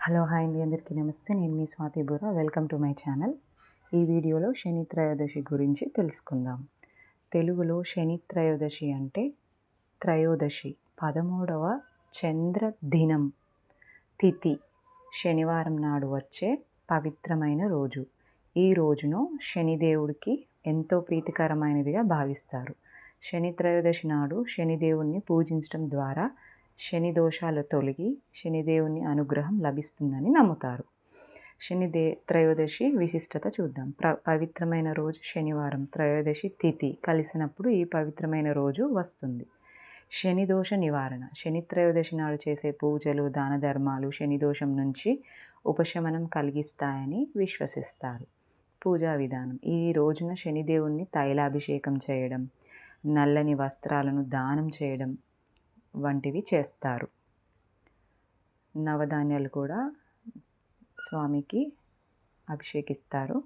Hello hi అండి, అందరికీ నమస్తే. నేను మీ Swathi Burra. Welcome to my channel. ఈ వీడియోలో శని త్రయోదశి గురించి తెలుసుకుందాం. తెలుగులో శని త్రయోదశి అంటే త్రయోదశి 13వ చంద్ర దినం, తిథి శనివారం నాడు వచ్చే పవిత్రమైన రోజు. ఈ రోజును శనిదేవుడికి ఎంతో ప్రీతికరమైనదిగా భావిస్తారు. శని త్రయోదశి నాడు శనిదేవుణ్ణి పూజించడం ద్వారా శని దోషాలు తొలగి శనిదేవుని అనుగ్రహం లభిస్తుందని నమ్ముతారు. త్రయోదశి విశిష్టత చూద్దాం. పవిత్రమైన రోజు శనివారం, త్రయోదశి తిథి కలిసినప్పుడు ఈ పవిత్రమైన రోజు వస్తుంది. శని దోష నివారణ. శని త్రయోదశి నాడు చేసే పూజలు, దాన ధర్మాలు శని దోషం నుంచి ఉపశమనం కలిగిస్తాయని విశ్వసిస్తారు. పూజా విధానం. ఈ రోజున శనిదేవుణ్ణి తైలాభిషేకం చేయడం, నల్లని వస్త్రాలను దానం చేయడం వంటివి చేస్తారు. నవధాన్యాలు కూడా స్వామికి అభిషేకిస్తారు.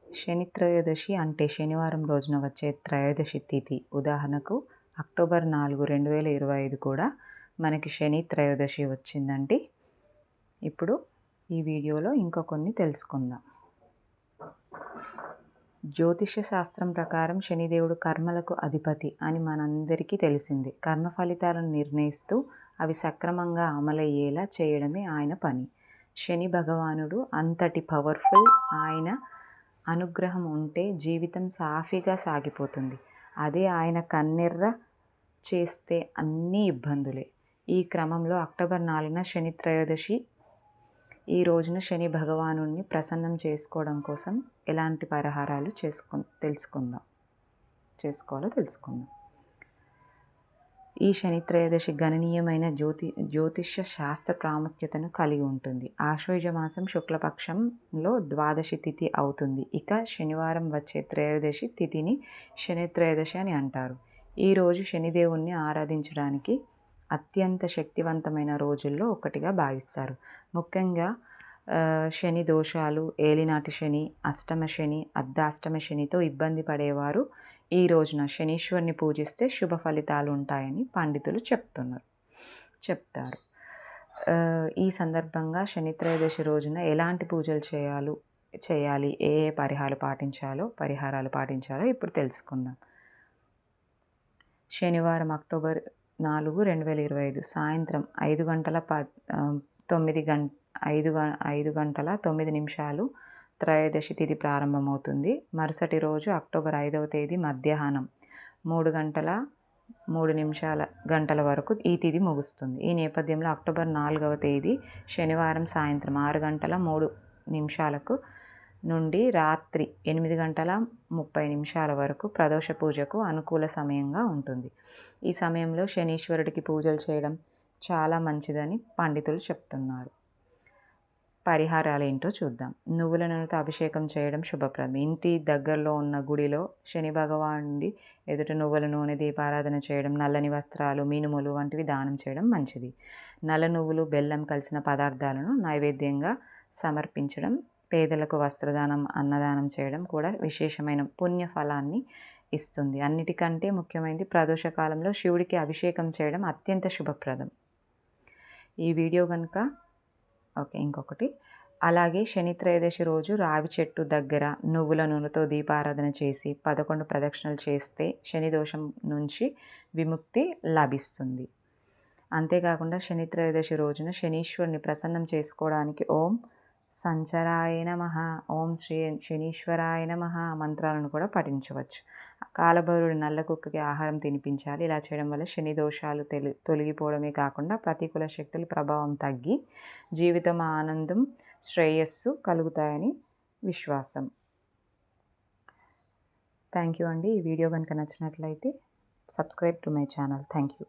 శని త్రయోదశి అంటే శనివారం రోజున వచ్చే త్రయోదశి తిథి. ఉదాహరణకు అక్టోబర్ 4, 2025 కూడా మనకి శని త్రయోదశి వచ్చిందండి. ఇప్పుడు ఈ వీడియోలో ఇంకా కొన్ని తెలుసుకుందాం. జ్యోతిష్య శాస్త్రం ప్రకారం శనిదేవుడు కర్మలకు అధిపతి అని మనందరికీ తెలిసింది. కర్మ ఫలితాలను నిర్ణయిస్తూ అవి సక్రమంగా అమలయ్యేలా చేయడమే ఆయన పని. శని భగవానుడు అంతటి పవర్ఫుల్. ఆయన అనుగ్రహం ఉంటే జీవితం సాఫీగా సాగిపోతుంది. అదే ఆయన కన్నెర్ర చేస్తే అన్నీ ఇబ్బందులే. ఈ క్రమంలో అక్టోబర్ 4న శని త్రయోదశి. ఈ రోజున శని భగవానుడిని ప్రసన్నం చేసుకోవడం కోసం ఎలాంటి పరిహారాలు చేసుకోవాలో తెలుసుకుందాం. ఈ శని త్రయోదశి గణనీయమైన జ్యోతిష్య శాస్త్ర ప్రాముఖ్యతను కలిగి ఉంటుంది. ఆశ్వయుజ మాసం శుక్లపక్షంలో ద్వాదశి తిథి అవుతుంది. ఇక శనివారం వచ్చే త్రయోదశి తిథిని శని త్రయోదశి అని అంటారు. ఈ రోజు శనిదేవుణ్ణి ఆరాధించడానికి అత్యంత శక్తివంతమైన రోజుల్లో ఒకటిగా భావిస్తారు. ముఖ్యంగా శని దోషాలు, ఏలినాటి శని, అష్టమ శని, అర్ధాష్టమ శనితో ఇబ్బంది పడేవారు ఈ రోజున శనీశ్వరుని పూజిస్తే శుభ ఫలితాలు ఉంటాయని పండితులు చెప్తారు. ఈ సందర్భంగా శని త్రయోదశి రోజున ఎలాంటి పూజలు చేయాలి, ఏ పరిహారాలు పాటించాలో ఇప్పుడు తెలుసుకుందాం. శనివారం అక్టోబర్ 4, 2025 సాయంత్రం 5:09 త్రయోదశి తిథి ప్రారంభమవుతుంది. మరుసటి రోజు అక్టోబర్ 5వ తేదీ మధ్యాహ్నం 3:03 వరకు ఈ తిథి ముగుస్తుంది. ఈ నేపథ్యంలో అక్టోబర్ 4వ తేదీ శనివారం సాయంత్రం 6:03 నుండి రాత్రి 8:30 వరకు ప్రదోష పూజకు అనుకూల సమయంగా ఉంటుంది. ఈ సమయంలో శనీశ్వరుడికి పూజలు చేయడం చాలా మంచిదని పండితులు చెప్తున్నారు. పరిహారాలు ఏంటో చూద్దాం. నువ్వుల నూనెతో అభిషేకం చేయడం శుభప్రదం. ఇంటి దగ్గరలో ఉన్న గుడిలో శని భగవానుడి ఎదుట నువ్వుల నూనె దీపారాధన చేయడం, నల్లని వస్త్రాలు, మినుములు వంటివి దానం చేయడం మంచిది. నల్ల నువ్వులు, బెల్లం కలిసిన పదార్థాలను నైవేద్యంగా సమర్పించడం, పేదలకు వస్త్రదానం, అన్నదానం చేయడం కూడా విశేషమైన పుణ్య ఫలాన్ని ఇస్తుంది. అన్నిటికంటే ముఖ్యమైనది ప్రదోషకాలంలో శివుడికి అభిషేకం చేయడం అత్యంత శుభప్రదం. ఈ వీడియో కనుక ఇంకొకటి అలాగే శని త్రయోదశి రోజు రావి చెట్టు దగ్గర నువ్వుల నూనెతో దీపారాధన చేసి 11 ప్రదక్షిణలు చేస్తే శని దోషం నుంచి విముక్తి లభిస్తుంది. అంతేకాకుండా శని త్రయోదశి రోజున శనీశ్వరుని ప్రసన్నం చేసుకోవడానికి ఓం సంచరాయ నమః, ఓం శ్రీ శనీశ్వరాయ నమః మంత్రాలను కూడా పఠించవచ్చు. కాలభైరుడు నల్ల కుక్కకి ఆహారం తినిపించాలి. ఇలా చేయడం వల్ల శని దోషాలు తొలగిపోవడమే కాకుండా ప్రతికూల శక్తుల ప్రభావం తగ్గి జీవితం ఆనందం, శ్రేయస్సు కలుగుతాయని విశ్వాసం. థ్యాంక్ యూ అండి. ఈ వీడియో కనుక నచ్చినట్లయితే subscribe to my channel. Thank you.